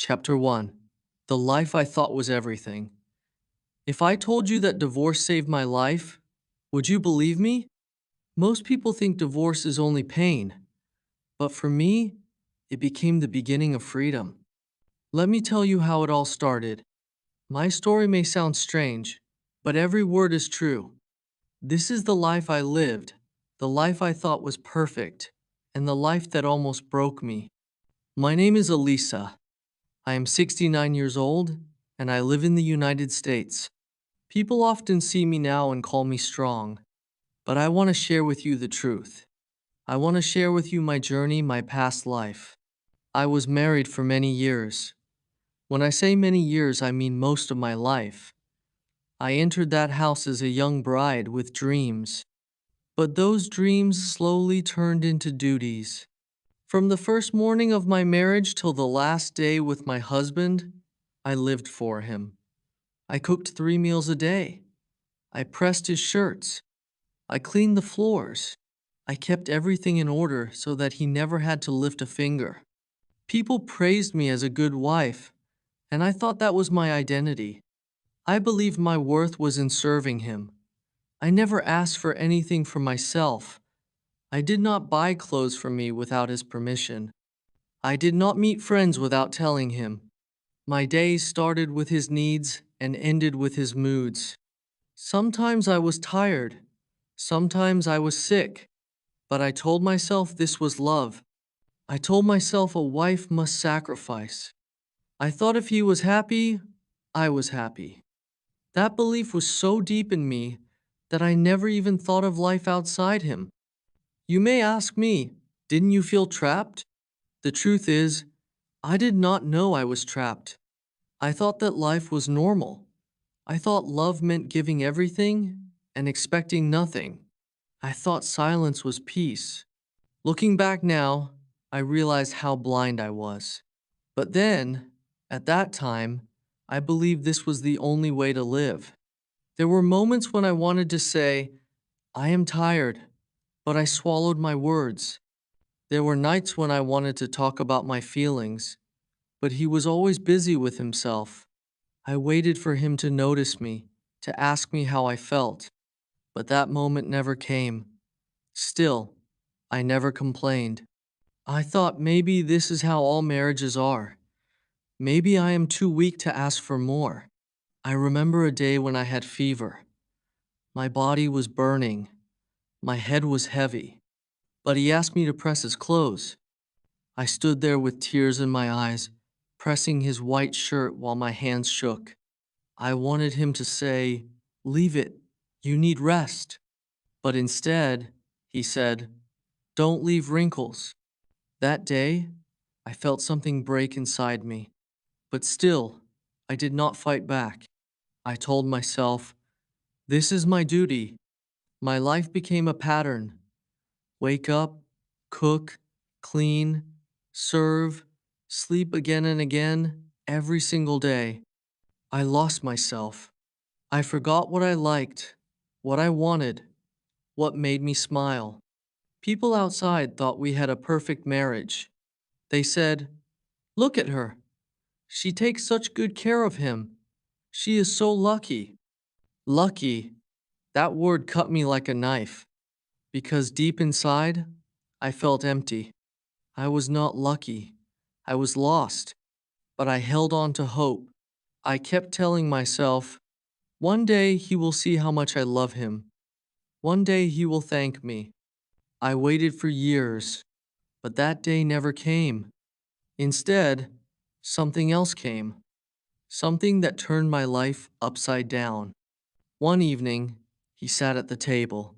Chapter 1. The Life I Thought Was Everything. If I told you that divorce saved my life, would you believe me? Most people think divorce is only pain, but for me, it became the beginning of freedom. Let me tell you how it all started. My story may sound strange, but every word is true. This is the life I lived, the life I thought was perfect, and the life that almost broke me. My name is Elisa. I am 69 years old, and I live in the United States. People often see me now and call me strong, but I want to share with you the truth. I want to share with you my journey, my past life. I was married for many years. When I say many years, I mean most of my life. I entered that house as a young bride with dreams, but those dreams slowly turned into duties. From the first morning of my marriage till the last day with my husband, I lived for him. I cooked 3 meals a day. I pressed his shirts. I cleaned the floors. I kept everything in order so that he never had to lift a finger. People praised me as a good wife, and I thought that was my identity. I believed my worth was in serving him. I never asked for anything for myself. I did not buy clothes for me without his permission. I did not meet friends without telling him. My days started with his needs and ended with his moods. Sometimes I was tired. Sometimes I was sick. But I told myself this was love. I told myself a wife must sacrifice. I thought if he was happy, I was happy. That belief was so deep in me that I never even thought of life outside him. You may ask me, didn't you feel trapped? The truth is, I did not know I was trapped. I thought that life was normal. I thought love meant giving everything and expecting nothing. I thought silence was peace. Looking back now, I realize how blind I was. But then, at that time, I believed this was the only way to live. There were moments when I wanted to say, I am tired, but I swallowed my words. There were nights when I wanted to talk about my feelings, but he was always busy with himself. I waited for him to notice me, to ask me how I felt, but that moment never came. Still, I never complained. I thought maybe this is how all marriages are. Maybe I am too weak to ask for more. I remember a day when I had fever. My body was burning. My head was heavy. But he asked me to press his clothes. I stood there with tears in my eyes, pressing his white shirt while my hands shook. I wanted him to say, "Leave it. You need rest." But instead, he said, "Don't leave wrinkles." That day, I felt something break inside me. But still, I did not fight back. I told myself, this is my duty. My life became a pattern. Wake up, cook, clean, serve, sleep again and again, every single day. I lost myself. I forgot what I liked, what I wanted, what made me smile. People outside thought we had a perfect marriage. They said, "Look at her. She takes such good care of him. She is so lucky." Lucky, that word cut me like a knife, because deep inside, I felt empty. I was not lucky. I was lost, but I held on to hope. I kept telling myself, one day he will see how much I love him. One day he will thank me. I waited for years, but that day never came. Instead, something else came. Something that turned my life upside down. One evening, he sat at the table.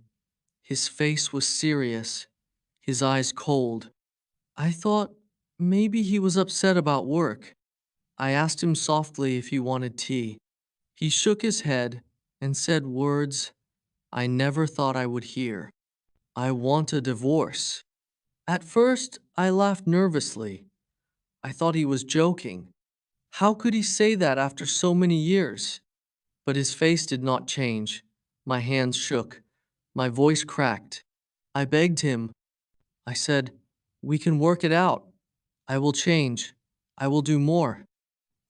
His face was serious, his eyes cold. I thought maybe he was upset about work. I asked him softly if he wanted tea. He shook his head and said words I never thought I would hear. "I want a divorce." At first, I laughed nervously. I thought he was joking. How could he say that after so many years? But his face did not change. My hands shook. My voice cracked. I begged him. I said, "We can work it out. I will change. I will do more."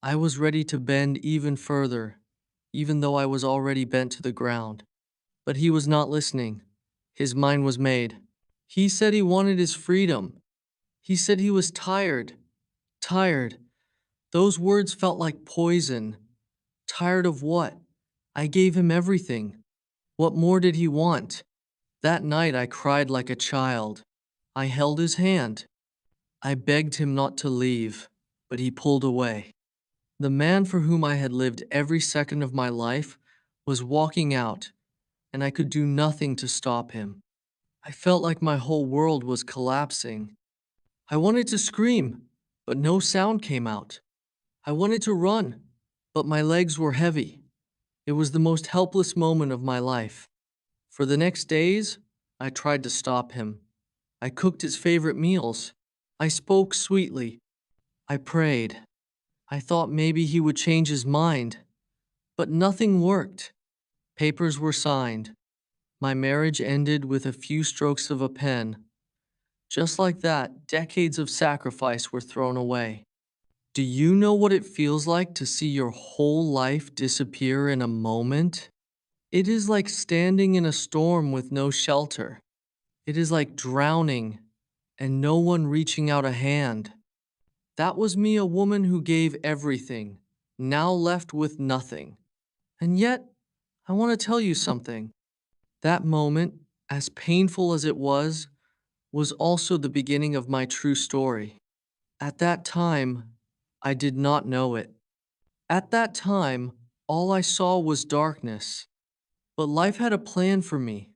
I was ready to bend even further, even though I was already bent to the ground. But he was not listening. His mind was made. He said he wanted his freedom. He said he was tired. Tired. Those words felt like poison. Tired of what? I gave him everything. What more did he want? That night I cried like a child. I held his hand. I begged him not to leave, but he pulled away. The man for whom I had lived every second of my life was walking out, and I could do nothing to stop him. I felt like my whole world was collapsing. I wanted to scream, but no sound came out. I wanted to run, but my legs were heavy. It was the most helpless moment of my life. For the next days, I tried to stop him. I cooked his favorite meals. I spoke sweetly. I prayed. I thought maybe he would change his mind. But nothing worked. Papers were signed. My marriage ended with a few strokes of a pen. Just like that, decades of sacrifice were thrown away. Do you know what it feels like to see your whole life disappear in a moment? It is like standing in a storm with no shelter. It is like drowning and no one reaching out a hand. That was me, a woman who gave everything, now left with nothing. And yet, I want to tell you something. That moment, as painful as it was also the beginning of my true story. At that time, I did not know it. At that time, all I saw was darkness. But life had a plan for me,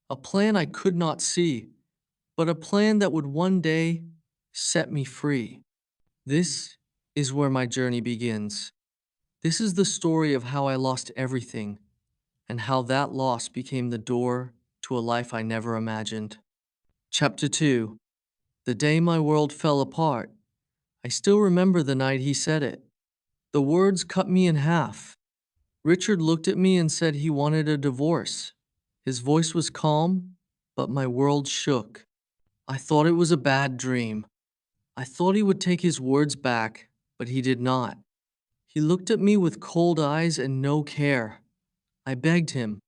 a plan I could not see, but a plan that would one day set me free. This is where my journey begins. This is the story of how I lost everything and how that loss became the door to a life I never imagined. Chapter 2. The day my world fell apart. I still remember the night he said it. The words cut me in half. Richard looked at me and said he wanted a divorce. His voice was calm, but my world shook. I thought it was a bad dream. I thought he would take his words back, but he did not. He looked at me with cold eyes and no care. I begged him.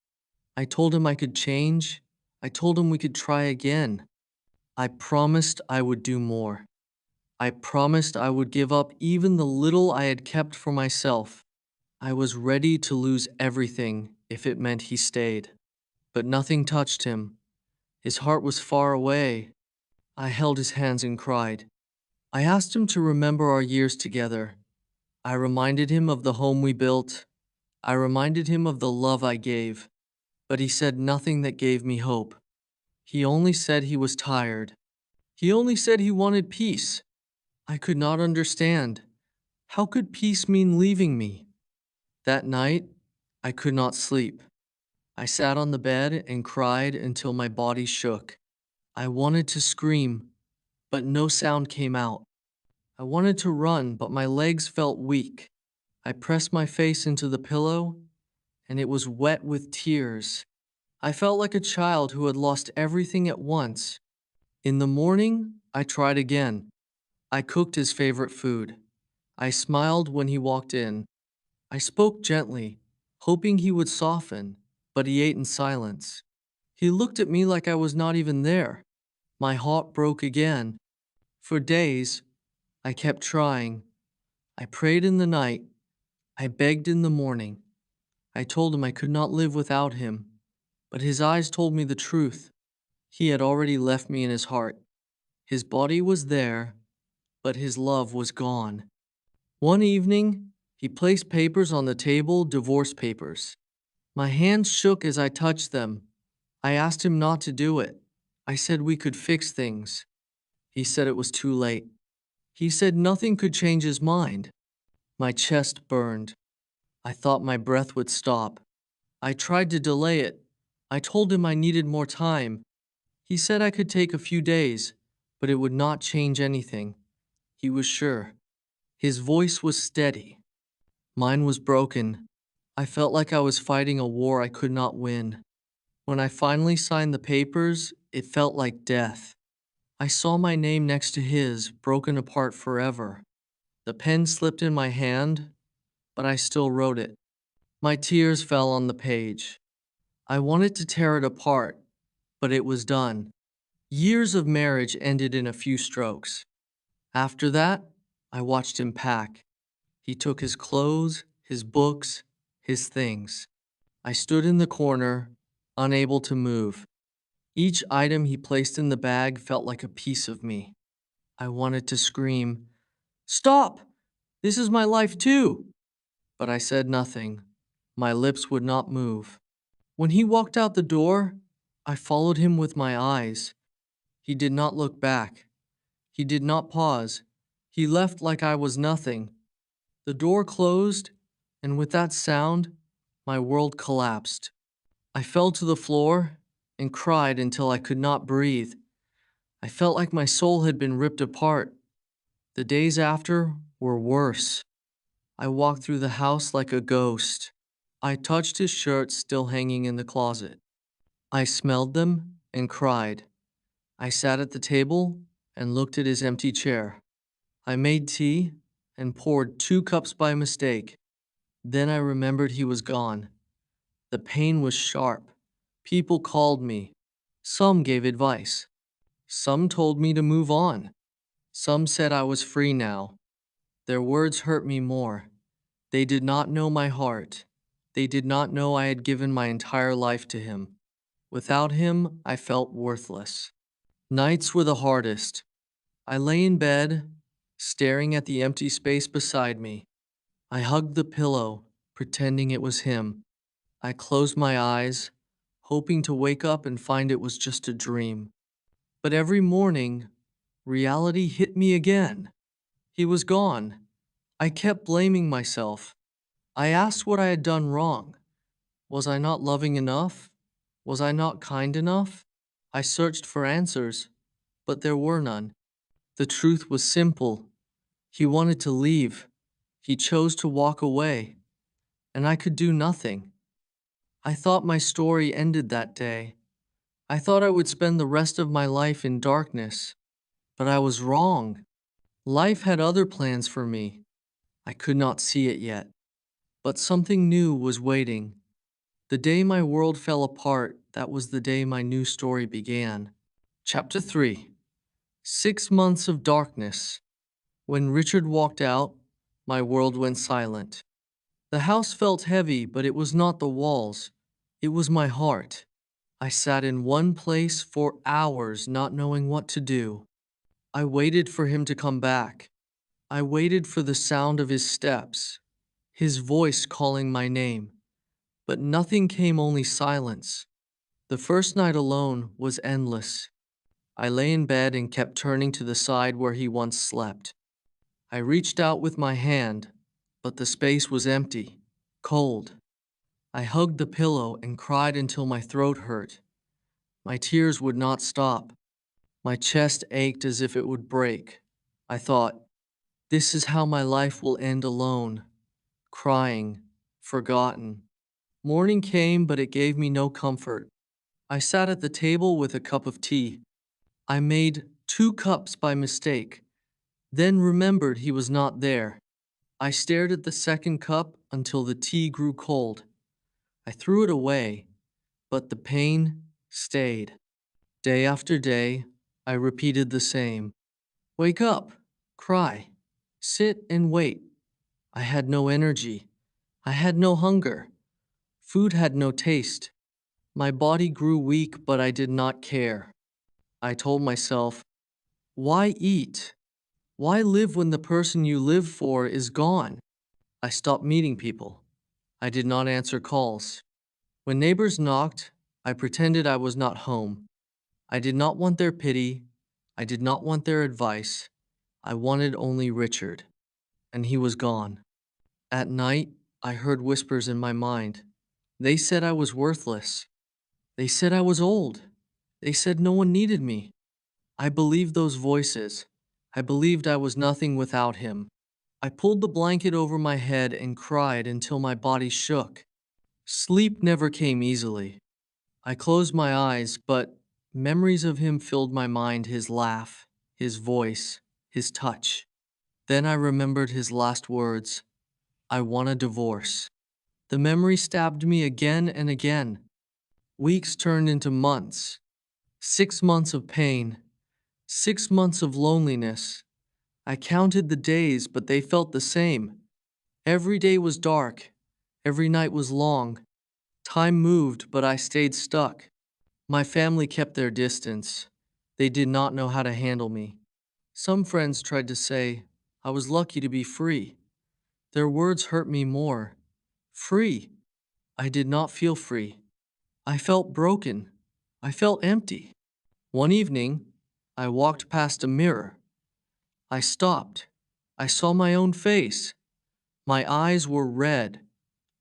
I told him I could change. I told him we could try again. I promised I would do more. I promised I would give up even the little I had kept for myself. I was ready to lose everything if it meant he stayed. But nothing touched him. His heart was far away. I held his hands and cried. I asked him to remember our years together. I reminded him of the home we built. I reminded him of the love I gave. But he said nothing that gave me hope. He only said he was tired. He only said he wanted peace. I could not understand. How could peace mean leaving me? That night, I could not sleep. I sat on the bed and cried until my body shook. I wanted to scream, but no sound came out. I wanted to run, but my legs felt weak. I pressed my face into the pillow, and it was wet with tears. I felt like a child who had lost everything at once. In the morning, I tried again. I cooked his favorite food. I smiled when he walked in. I spoke gently, hoping he would soften, but he ate in silence. He looked at me like I was not even there. My heart broke again. For days, I kept trying. I prayed in the night. I begged in the morning. I told him I could not live without him. But his eyes told me the truth. He had already left me in his heart. His body was there, but his love was gone. One evening, he placed papers on the table, divorce papers. My hands shook as I touched them. I asked him not to do it. I said we could fix things. He said it was too late. He said nothing could change his mind. My chest burned. I thought my breath would stop. I tried to delay it. I told him I needed more time. He said I could take a few days, but it would not change anything. He was sure. His voice was steady. Mine was broken. I felt like I was fighting a war I could not win. When I finally signed the papers, it felt like death. I saw my name next to his, broken apart forever. The pen slipped in my hand, but I still wrote it. My tears fell on the page. I wanted to tear it apart, but it was done. Years of marriage ended in a few strokes. After that, I watched him pack. He took his clothes, his books, his things. I stood in the corner, unable to move. Each item he placed in the bag felt like a piece of me. I wanted to scream, "Stop! This is my life too!" But I said nothing. My lips would not move. When he walked out the door, I followed him with my eyes. He did not look back. He did not pause. He left like I was nothing. The door closed, and with that sound, my world collapsed. I fell to the floor and cried until I could not breathe. I felt like my soul had been ripped apart. The days after were worse. I walked through the house like a ghost. I touched his shirt still hanging in the closet. I smelled them and cried. I sat at the table and looked at his empty chair. I made tea and poured 2 cups by mistake. Then I remembered he was gone. The pain was sharp. People called me. Some gave advice. Some told me to move on. Some said I was free now. Their words hurt me more. They did not know my heart. They did not know I had given my entire life to him. Without him, I felt worthless. Nights were the hardest. I lay in bed, staring at the empty space beside me. I hugged the pillow, pretending it was him. I closed my eyes, hoping to wake up and find it was just a dream. But every morning, reality hit me again. He was gone. I kept blaming myself. I asked what I had done wrong. Was I not loving enough? Was I not kind enough? I searched for answers, but there were none. The truth was simple. He wanted to leave. He chose to walk away, and I could do nothing. I thought my story ended that day. I thought I would spend the rest of my life in darkness, but I was wrong. Life had other plans for me. I could not see it yet, but something new was waiting. The day my world fell apart, that was the day my new story began. Chapter 3. 6 months of darkness. When Richard walked out, my world went silent. The house felt heavy, but it was not the walls. It was my heart. I sat in one place for hours, not knowing what to do. I waited for him to come back. I waited for the sound of his steps, his voice calling my name. But nothing came, only silence. The first night alone was endless. I lay in bed and kept turning to the side where he once slept. I reached out with my hand, but the space was empty, cold. I hugged the pillow and cried until my throat hurt. My tears would not stop. My chest ached as if it would break. I thought, this is how my life will end alone, crying, forgotten. Morning came, but it gave me no comfort. I sat at the table with a cup of tea. I made 2 cups by mistake, then remembered he was not there. I stared at the second cup until the tea grew cold. I threw it away, but the pain stayed. Day after day, I repeated the same. Wake up, cry, sit and wait. I had no energy. I had no hunger. Food had no taste. My body grew weak, but I did not care. I told myself, why eat? Why live when the person you live for is gone? I stopped meeting people. I did not answer calls. When neighbors knocked, I pretended I was not home. I did not want their pity. I did not want their advice. I wanted only Richard, and he was gone. At night, I heard whispers in my mind. They said I was worthless. They said I was old. They said no one needed me. I believed those voices. I believed I was nothing without him. I pulled the blanket over my head and cried until my body shook. Sleep never came easily. I closed my eyes, but memories of him filled my mind, his laugh, his voice, his touch. Then I remembered his last words, "I want a divorce." The memory stabbed me again and again. Weeks turned into months. 6 months of pain. 6 months of loneliness. I counted the days, but they felt the same. Every day was dark. Every night was long. Time moved, but I stayed stuck. My family kept their distance. They did not know how to handle me. Some friends tried to say I was lucky to be free. Their words hurt me more. Free. I did not feel free. I felt broken. I felt empty. One evening, I walked past a mirror. I stopped. I saw my own face. My eyes were red.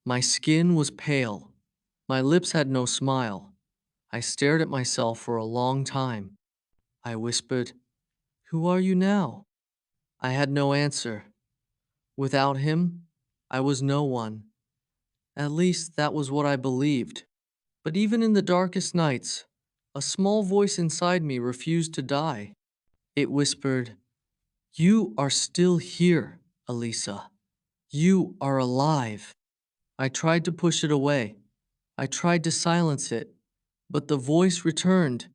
My skin was pale. My lips had no smile. I stared at myself for a long time. I whispered, "Who are you now?" I had no answer. Without him, I was no one. At least that was what I believed. But even in the darkest nights, a small voice inside me refused to die. It whispered, "You are still here, Elisa. You are alive." I tried to push it away. I tried to silence it. But the voice returned.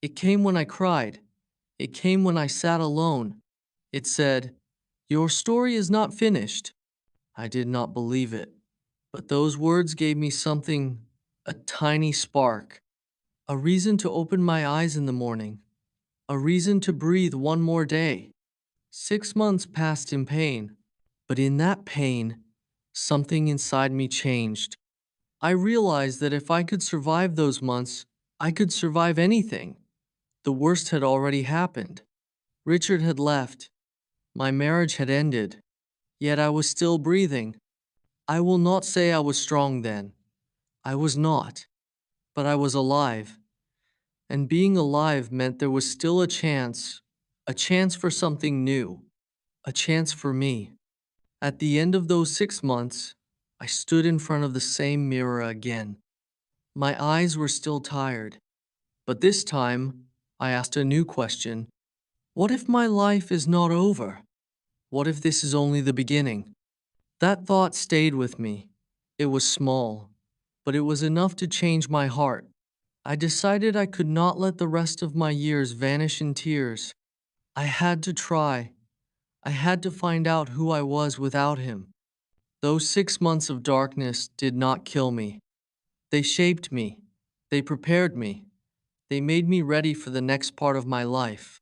It came when I cried. It came when I sat alone. It said, "Your story is not finished." I did not believe it. But those words gave me something, a tiny spark, a reason to open my eyes in the morning, a reason to breathe one more day. 6 months passed in pain, but in that pain, something inside me changed. I realized that if I could survive those months, I could survive anything. The worst had already happened. Richard had left. My marriage had ended. Yet I was still breathing. I will not say I was strong then. I was not. But I was alive. And being alive meant there was still a chance for something new, a chance for me. At the end of those 6 months, I stood in front of the same mirror again. My eyes were still tired, but this time I asked a new question. What if my life is not over? What if this is only the beginning? That thought stayed with me. It was small, but it was enough to change my heart. I decided I could not let the rest of my years vanish in tears. I had to try. I had to find out who I was without him. Those 6 months of darkness did not kill me. They shaped me. They prepared me. They made me ready for the next part of my life.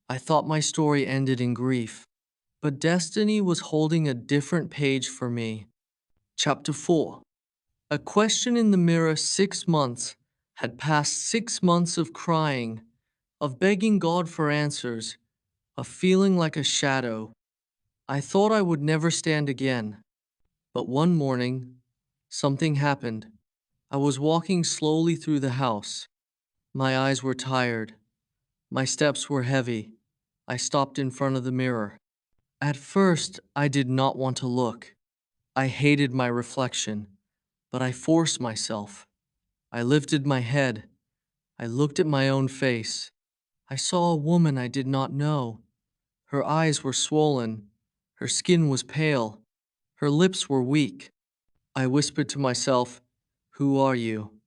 I thought my story ended in grief, but destiny was holding a different page for me. Chapter 4. A question in the mirror. 6 months had passed. 6 months of crying, of begging God for answers, of feeling like a shadow. I thought I would never stand again. But one morning, something happened. I was walking slowly through the house. My eyes were tired. My steps were heavy. I stopped in front of the mirror. At first, I did not want to look. I hated my reflection, but I forced myself. I lifted my head. I looked at my own face. I saw a woman I did not know. Her eyes were swollen. Her skin was pale. Her lips were weak. I whispered to myself, "Who are you?"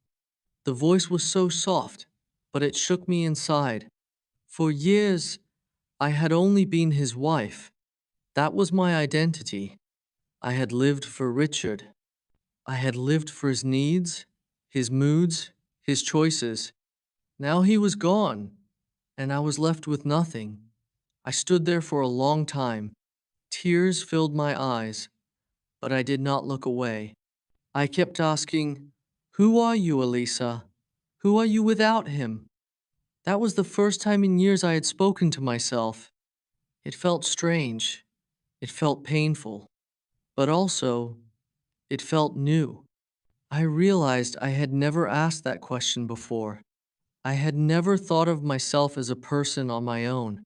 The voice was so soft, but it shook me inside. For years, I had only been his wife. That was my identity. I had lived for Richard. I had lived for his needs, his moods, his choices. Now he was gone, and I was left with nothing. I stood there for a long time. Tears filled my eyes, but I did not look away. I kept asking, "Who are you, Elisa? Who are you without him?" That was the first time in years I had spoken to myself. It felt strange. It felt painful. But also, it felt new. I realized I had never asked that question before. I had never thought of myself as a person on my own.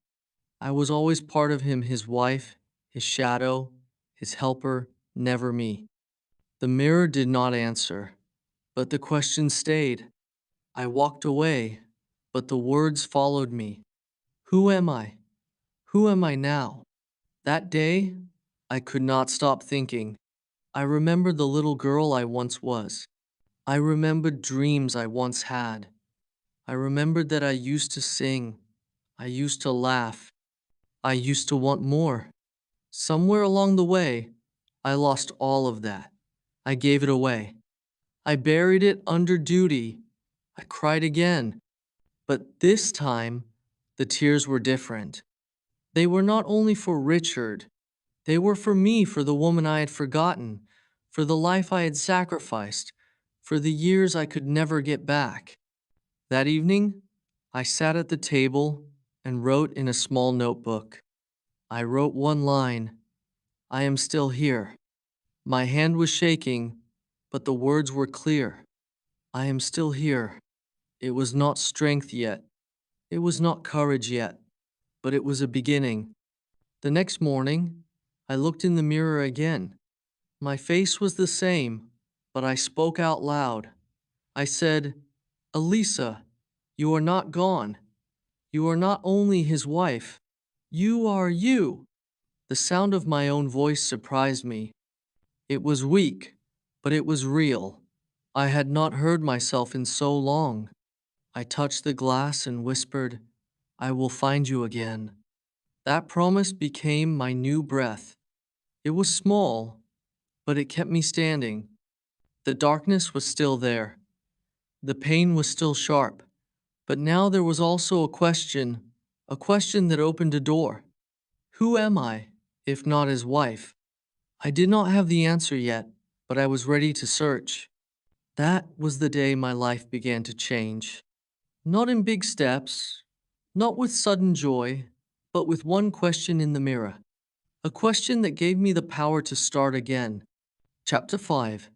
I was always part of him, his wife, his shadow, his helper, never me. The mirror did not answer, but the question stayed. I walked away, but the words followed me. Who am I? Who am I now? That day, I could not stop thinking. I remembered the little girl I once was. I remembered dreams I once had. I remembered that I used to sing. I used to laugh. I used to want more. Somewhere along the way, I lost all of that. I gave it away. I buried it under duty. I cried again. But this time, the tears were different. They were not only for Richard, they were for me, for the woman I had forgotten, for the life I had sacrificed, for the years I could never get back. That evening, I sat at the table and wrote in a small notebook. I wrote one line, I am still here. My hand was shaking, but the words were clear. I am still here. It was not strength yet. It was not courage yet, but it was a beginning. The next morning, I looked in the mirror again. My face was the same, but I spoke out loud. I said, Elisa, you are not gone. You are not only his wife. You are you. The sound of my own voice surprised me. It was weak, but it was real. I had not heard myself in so long. I touched the glass and whispered, I will find you again. That promise became my new breath. It was small, but it kept me standing. The darkness was still there. The pain was still sharp. But now there was also a question that opened a door. Who am I, if not his wife? I did not have the answer yet, but I was ready to search. That was the day my life began to change. Not in big steps, not with sudden joy, but with one question in the mirror. A question that gave me the power to start again. Chapter 5.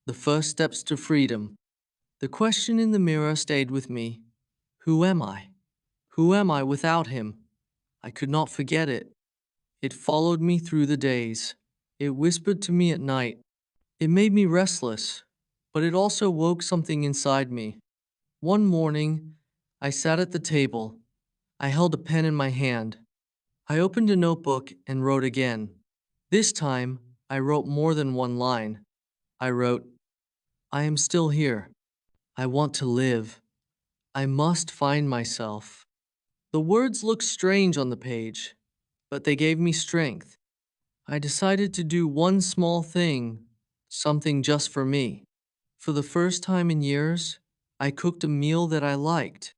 The First Steps to Freedom. The question in the mirror stayed with me. Who am I? Who am I without him? I could not forget it. It followed me through the days. It whispered to me at night. It made me restless, but it also woke something inside me. One morning, I sat at the table. I held a pen in my hand. I opened a notebook and wrote again. This time, I wrote more than one line. I wrote, I am still here. I want to live. I must find myself. The words looked strange on the page, but they gave me strength. I decided to do one small thing, something just for me. For the first time in years, I cooked a meal that I liked.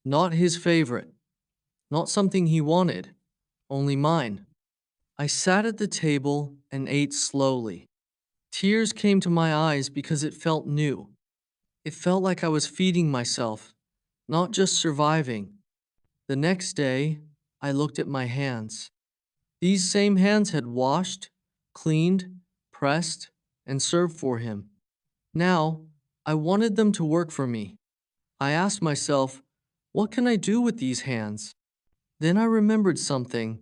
Not his favorite, not something he wanted, only mine. I sat at the table and ate slowly. Tears came to my eyes because it felt new. It felt like I was feeding myself, not just surviving. The next day, I looked at my hands. These same hands had washed, cleaned, pressed, and served for him. Now, I wanted them to work for me. I asked myself, what can I do with these hands? Then I remembered something.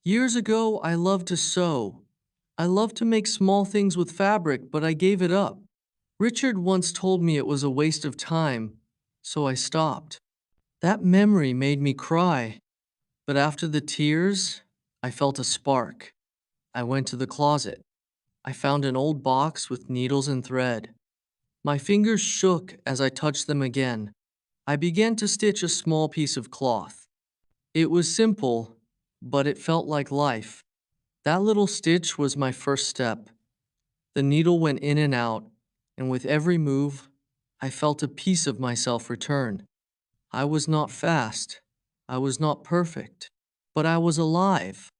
Years ago, I loved to sew. I loved to make small things with fabric, but I gave it up. Richard once told me it was a waste of time, so I stopped. That memory made me cry. But after the tears, I felt a spark. I went to the closet. I found an old box with needles and thread. My fingers shook as I touched them again. I began to stitch a small piece of cloth. It was simple, but it felt like life. That little stitch was my first step. The needle went in and out, and with every move, I felt a piece of myself return. I was not fast. I was not perfect, but I was alive.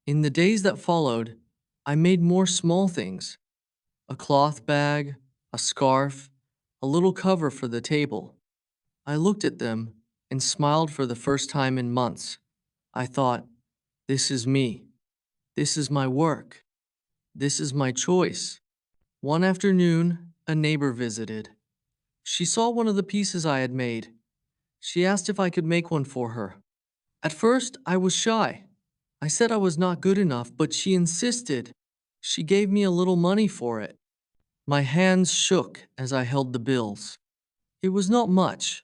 In the days that followed, I made more small things. A cloth bag, a scarf, a little cover for the table. I looked at them and smiled for the first time in months. I thought, this is me. This is my work. This is my choice. One afternoon, a neighbor visited. She saw one of the pieces I had made. She asked if I could make one for her. At first, I was shy. I said I was not good enough, but she insisted. She gave me a little money for it. My hands shook as I held the bills. It was not much,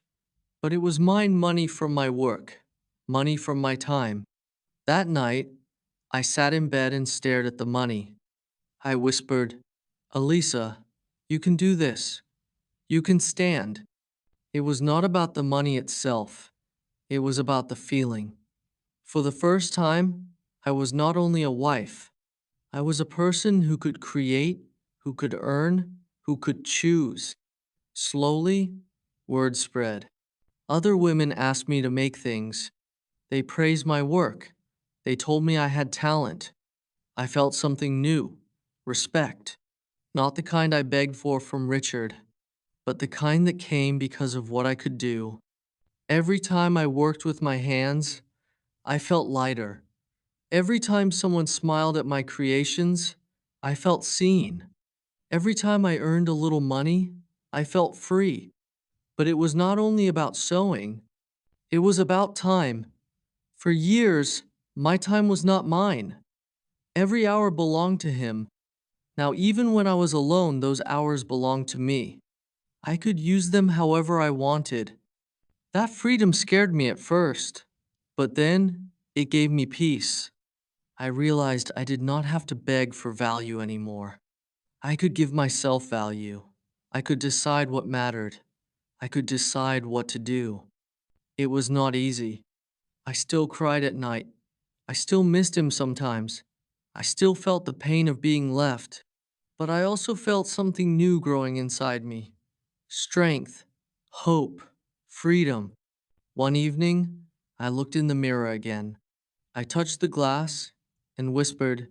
but it was mine money from my work, money from my time. That night, I sat in bed and stared at the money. I whispered, Elisa, you can do this. You can stand. It was not about the money itself. It was about the feeling. For the first time, I was not only a wife. I was a person who could create, who could earn, who could choose. Slowly, word spread. Other women asked me to make things. They praised my work. They told me I had talent. I felt something new, respect. Not the kind I begged for from Richard, but the kind that came because of what I could do. Every time I worked with my hands, I felt lighter. Every time someone smiled at my creations, I felt seen. Every time I earned a little money, I felt free. But it was not only about sewing, it was about time. For years, my time was not mine. Every hour belonged to him. Now, even when I was alone, those hours belonged to me. I could use them however I wanted. That freedom scared me at first, but then it gave me peace. I realized I did not have to beg for value anymore. I could give myself value. I could decide what mattered. I could decide what to do. It was not easy. I still cried at night. I still missed him sometimes. I still felt the pain of being left. But I also felt something new growing inside me. Strength, hope, freedom. One evening, I looked in the mirror again. I touched the glass and whispered,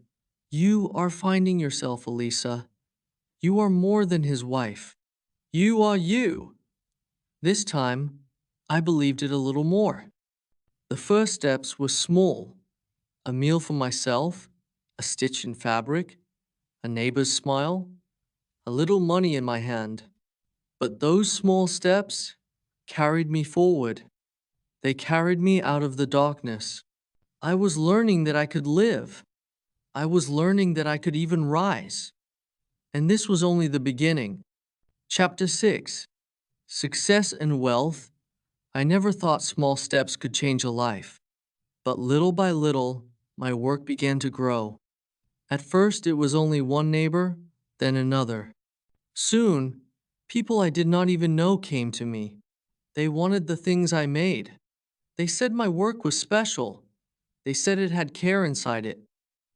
You are finding yourself, Elisa. You are more than his wife. You are you. This time, I believed it a little more. The first steps were small. A meal for myself, a stitch in fabric, a neighbor's smile, a little money in my hand. But those small steps carried me forward. They carried me out of the darkness. I was learning that I could live. I was learning that I could even rise. And this was only the beginning. Chapter 6. Success and Wealth. I never thought small steps could change a life. But little by little, my work began to grow. At first, it was only one neighbor, then another. Soon, people I did not even know came to me. They wanted the things I made. They said my work was special. They said it had care inside it.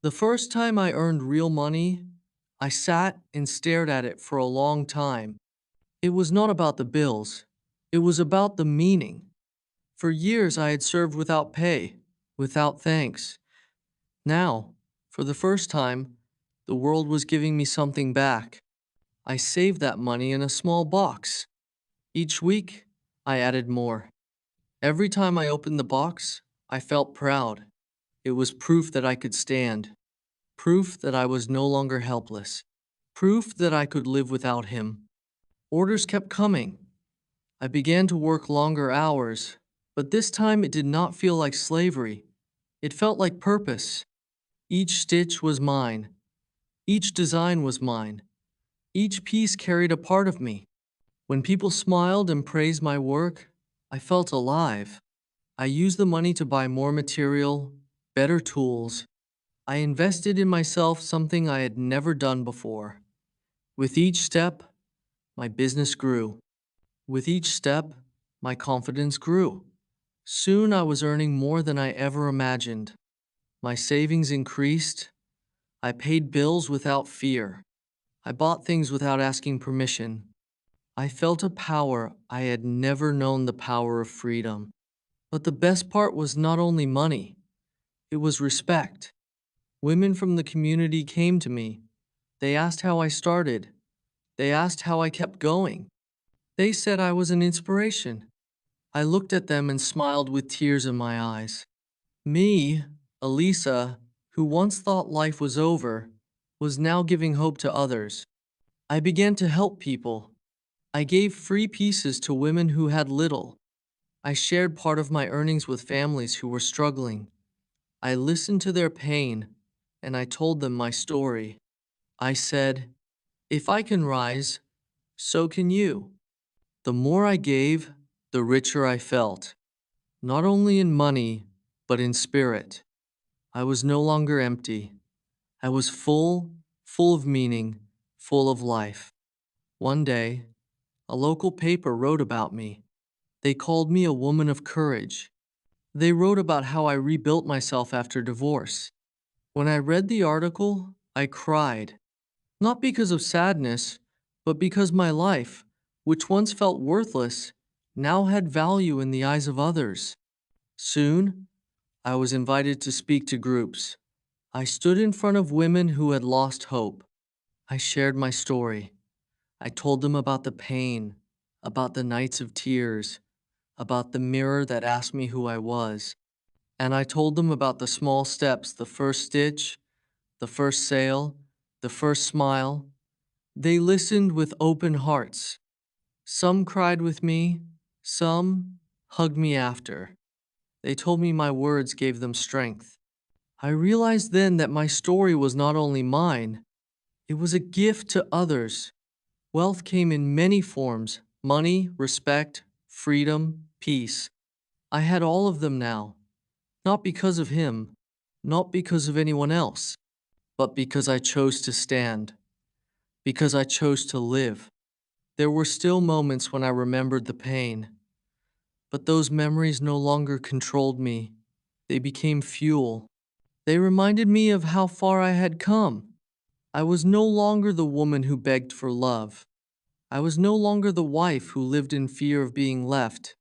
The first time I earned real money, I sat and stared at it for a long time. It was not about the bills. It was about the meaning. For years I had served without pay, without thanks. Now, for the first time, the world was giving me something back. I saved that money in a small box. Each week, I added more. Every time I opened the box, I felt proud. It was proof that I could stand. Proof that I was no longer helpless. Proof that I could live without him. Orders kept coming. I began to work longer hours, but this time it did not feel like slavery. It felt like purpose. Each stitch was mine. Each design was mine. Each piece carried a part of me. When people smiled and praised my work, I felt alive. I used the money to buy more material, better tools. I invested in myself, something I had never done before. With each step, my business grew. With each step, my confidence grew. Soon I was earning more than I ever imagined. My savings increased. I paid bills without fear. I bought things without asking permission. I felt a power I had never known, the power of freedom. But the best part was not only money, it was respect. Women from the community came to me. They asked how I started. They asked how I kept going. They said I was an inspiration. I looked at them and smiled with tears in my eyes. Me, Elisa, who once thought life was over, was now giving hope to others. I began to help people. I gave free pieces to women who had little. I shared part of my earnings with families who were struggling. I listened to their pain, and I told them my story. I said, if I can rise, so can you. The more I gave, the richer I felt, not only in money, but in spirit. I was no longer empty. I was full, full of meaning, full of life. One day, a local paper wrote about me. They called me a woman of courage. They wrote about how I rebuilt myself after divorce. When I read the article, I cried. Not because of sadness, but because my life, which once felt worthless, now had value in the eyes of others. Soon, I was invited to speak to groups. I stood in front of women who had lost hope. I shared my story. I told them about the pain, about the nights of tears, about the mirror that asked me who I was. And I told them about the small steps, the first stitch, the first sale, the first smile. They listened with open hearts. Some cried with me, some hugged me after. They told me my words gave them strength. I realized then that my story was not only mine, it was a gift to others. Wealth came in many forms: money, respect, freedom, peace. I had all of them now, not because of him, not because of anyone else, but because I chose to stand, because I chose to live. There were still moments when I remembered the pain, but those memories no longer controlled me. They became fuel. They reminded me of how far I had come. I was no longer the woman who begged for love. I was no longer the wife who lived in fear of being left.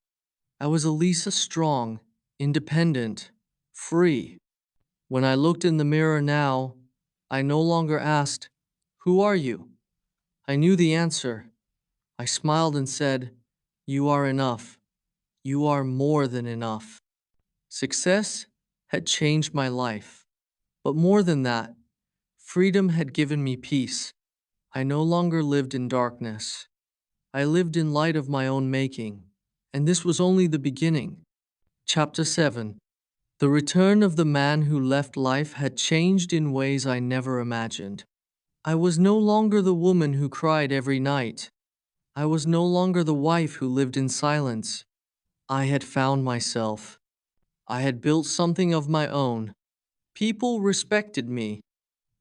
I was Elisa, strong, independent, free. When I looked in the mirror now, I no longer asked, "Who are you?" I knew the answer. I smiled and said, "You are enough. You are more than enough." Success had changed my life. But more than that, freedom had given me peace. I no longer lived in darkness. I lived in light of my own making. And this was only the beginning. Chapter 7. The return of the man who left life had changed in ways I never imagined. I was no longer the woman who cried every night. I was no longer the wife who lived in silence. I had found myself. I had built something of my own. People respected me.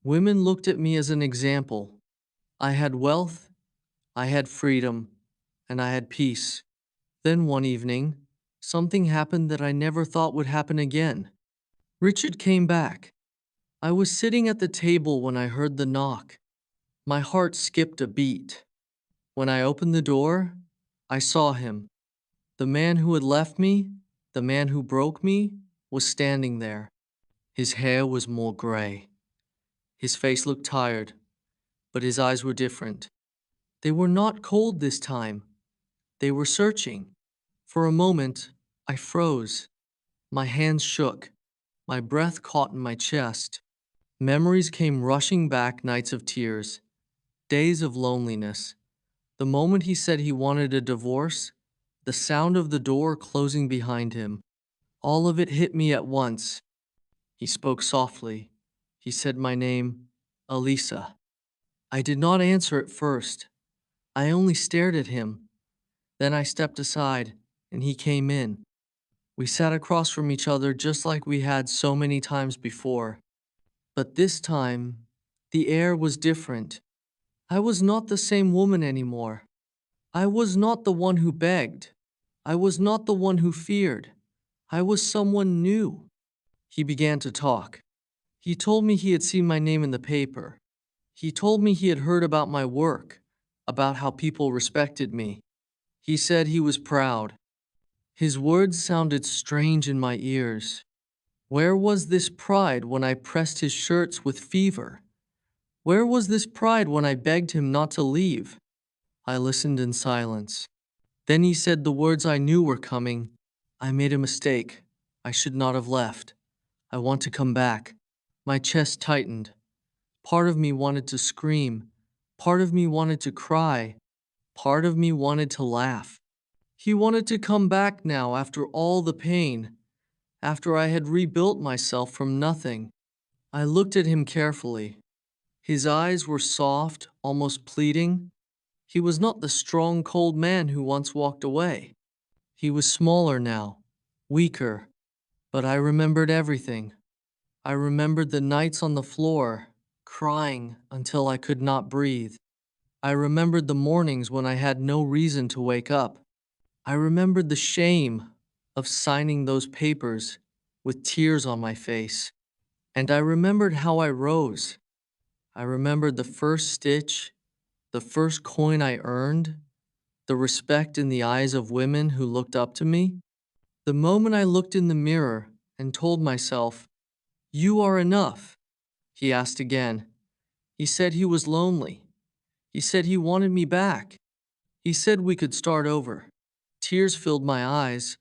Women looked at me as an example. I had wealth, I had freedom, and I had peace. Then one evening, something happened that I never thought would happen again. Richard came back. I was sitting at the table when I heard the knock. My heart skipped a beat. When I opened the door, I saw him. The man who had left me, the man who broke me, was standing there. His hair was more gray. His face looked tired, but his eyes were different. They were not cold this time. They were searching. For a moment, I froze. My hands shook. My breath caught in my chest. Memories came rushing back, nights of tears, days of loneliness. The moment he said he wanted a divorce, the sound of the door closing behind him, all of it hit me at once. He spoke softly. He said my name, Elisa. I did not answer at first. I only stared at him. Then I stepped aside, and he came in. We sat across from each other just like we had so many times before. But this time, the air was different. I was not the same woman anymore. I was not the one who begged. I was not the one who feared. I was someone new. He began to talk. He told me he had seen my name in the paper. He told me he had heard about my work, about how people respected me. He said he was proud. His words sounded strange in my ears. Where was this pride when I pressed his shirts with fever? Where was this pride when I begged him not to leave? I listened in silence. Then he said the words I knew were coming. I made a mistake. I should not have left. I want to come back. My chest tightened. Part of me wanted to scream. Part of me wanted to cry. Part of me wanted to laugh. He wanted to come back now after all the pain, after I had rebuilt myself from nothing. I looked at him carefully. His eyes were soft, almost pleading. He was not the strong, cold man who once walked away. He was smaller now, weaker, but I remembered everything. I remembered the nights on the floor, crying until I could not breathe. I remembered the mornings when I had no reason to wake up. I remembered the shame of signing those papers with tears on my face. And I remembered how I rose. I remembered the first stitch, the first coin I earned, the respect in the eyes of women who looked up to me. The moment I looked in the mirror and told myself, "You are enough," he asked again. He said he was lonely. He said he wanted me back. He said we could start over. Tears filled my eyes,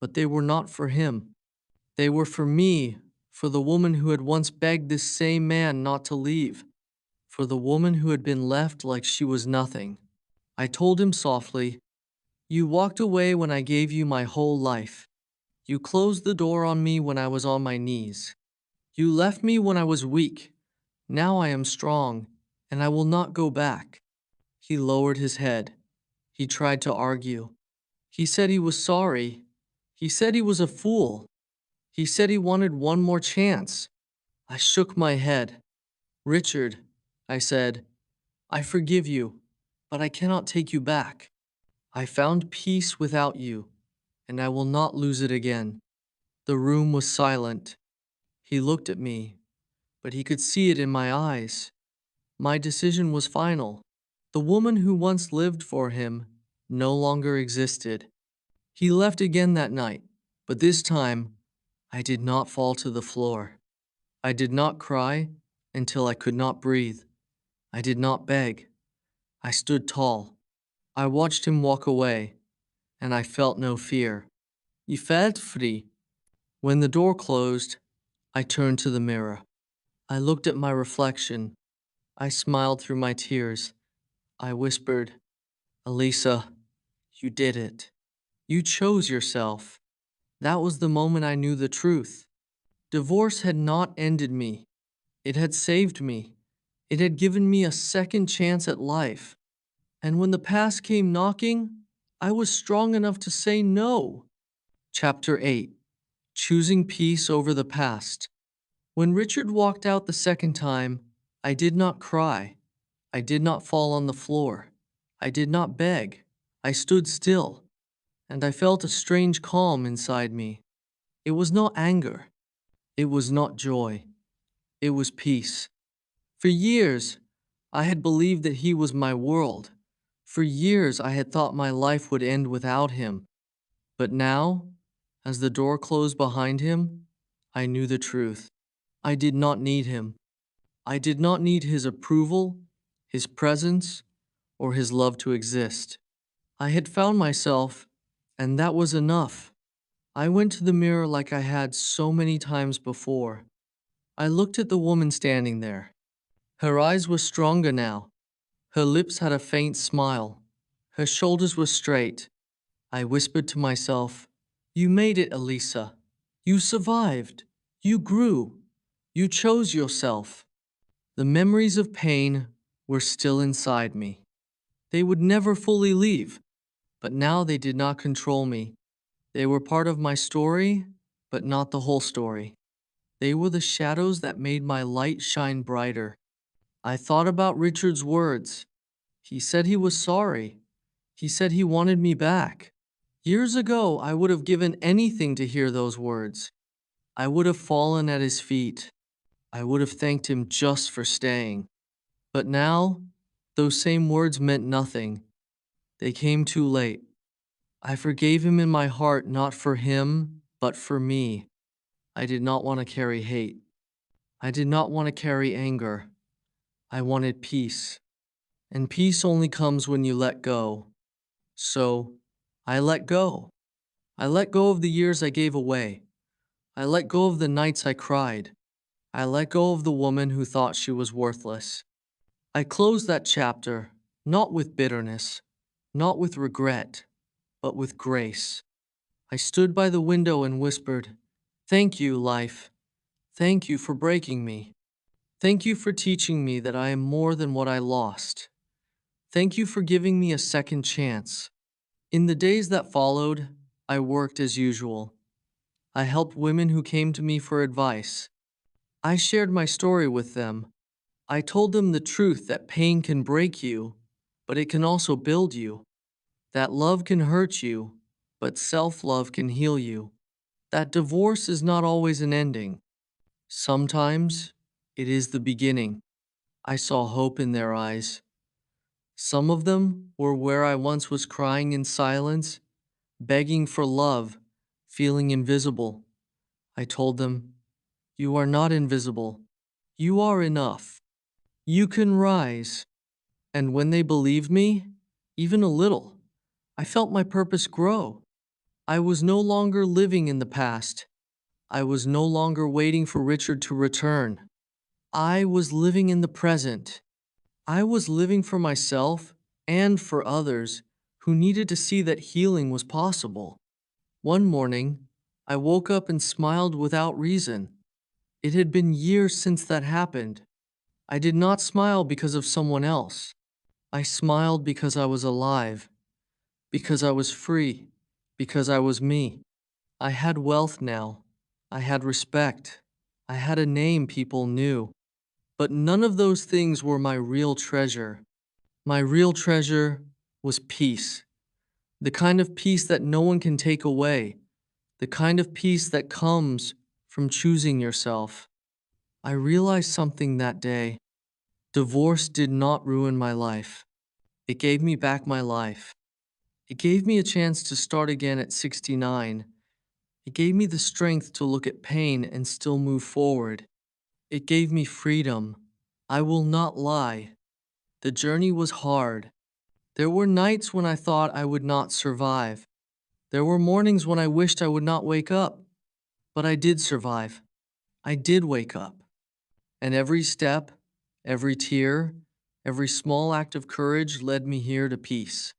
but they were not for him. They were for me, for the woman who had once begged this same man not to leave, for the woman who had been left like she was nothing. I told him softly, "You walked away when I gave you my whole life. You closed the door on me when I was on my knees. You left me when I was weak. Now I am strong, and I will not go back." He lowered his head. He tried to argue. He said he was sorry. He said he was a fool. He said he wanted one more chance. I shook my head. "Richard," I said, "I forgive you, but I cannot take you back. I found peace without you, and I will not lose it again." The room was silent. He looked at me, but he could see it in my eyes. My decision was final. The woman who once lived for him no longer existed. He left again that night, but this time I did not fall to the floor. I did not cry until I could not breathe. I did not beg. I stood tall. I watched him walk away, and I felt no fear. "You felt free." When the door closed, I turned to the mirror. I looked at my reflection. I smiled through my tears. I whispered, "Elisa, you did it. You chose yourself." That was the moment I knew the truth. Divorce had not ended me. It had saved me. It had given me a second chance at life. And when the past came knocking, I was strong enough to say no. Chapter 8. Choosing Peace Over the Past. When Richard walked out the second time, I did not cry. I did not fall on the floor. I did not beg. I stood still, and I felt a strange calm inside me. It was not anger. It was not joy. It was peace. For years, I had believed that he was my world. For years, I had thought my life would end without him. But now, as the door closed behind him, I knew the truth. I did not need him. I did not need his approval, his presence, or his love to exist. I had found myself, and that was enough. I went to the mirror like I had so many times before. I looked at the woman standing there. Her eyes were stronger now. Her lips had a faint smile. Her shoulders were straight. I whispered to myself, "You made it, Elisa. You survived. You grew. You chose yourself." The memories of pain were still inside me. They would never fully leave, but now they did not control me. They were part of my story, but not the whole story. They were the shadows that made my light shine brighter. I thought about Richard's words. He said he was sorry. He said he wanted me back. Years ago, I would have given anything to hear those words. I would have fallen at his feet. I would have thanked him just for staying. But now, those same words meant nothing. They came too late. I forgave him in my heart, not for him, but for me. I did not want to carry hate. I did not want to carry anger. I wanted peace. And peace only comes when you let go. So, I let go. I let go of the years I gave away. I let go of the nights I cried. I let go of the woman who thought she was worthless. I closed that chapter, not with bitterness, not with regret, but with grace. I stood by the window and whispered, "Thank you, life. Thank you for breaking me. Thank you for teaching me that I am more than what I lost. Thank you for giving me a second chance." In the days that followed, I worked as usual. I helped women who came to me for advice. I shared my story with them. I told them the truth that pain can break you, but it can also build you. That love can hurt you, but self-love can heal you. That divorce is not always an ending. Sometimes it is the beginning. I saw hope in their eyes. Some of them were where I once was crying in silence, begging for love, feeling invisible. I told them, "You are not invisible. You are enough. You can rise." And when they believed me, even a little, I felt my purpose grow. I was no longer living in the past. I was no longer waiting for Richard to return. I was living in the present. I was living for myself and for others who needed to see that healing was possible. One morning, I woke up and smiled without reason. It had been years since that happened. I did not smile because of someone else. I smiled because I was alive, because I was free, because I was me. I had wealth now. I had respect. I had a name people knew. But none of those things were my real treasure. My real treasure was peace. The kind of peace that no one can take away. The kind of peace that comes from choosing yourself. I realized something that day. Divorce did not ruin my life. It gave me back my life. It gave me a chance to start again at 69. It gave me the strength to look at pain and still move forward. It gave me freedom. I will not lie. The journey was hard. There were nights when I thought I would not survive. There were mornings when I wished I would not wake up. But I did survive. I did wake up. And every step, every tear, every small act of courage led me here to peace.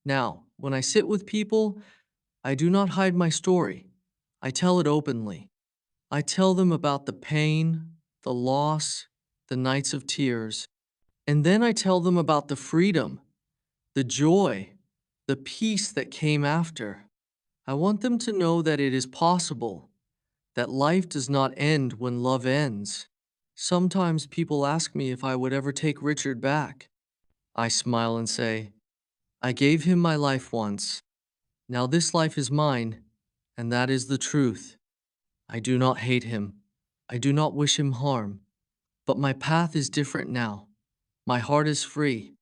Now, when I sit with people, I do not hide my story. I tell it openly. I tell them about the pain, the loss, the nights of tears. And then I tell them about the freedom, the joy, the peace that came after. I want them to know that it is possible, that life does not end when love ends. Sometimes people ask me if I would ever take Richard back. I smile and say, I gave him my life once. Now this life is mine, and that is the truth. I do not hate him. I do not wish him harm. But my path is different now. My heart is free.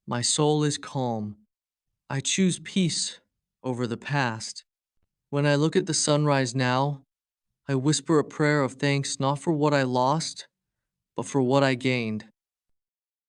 My soul is calm. I choose peace over the past. When I look at the sunrise now, I whisper a prayer of thanks not for what I lost, but for what I gained.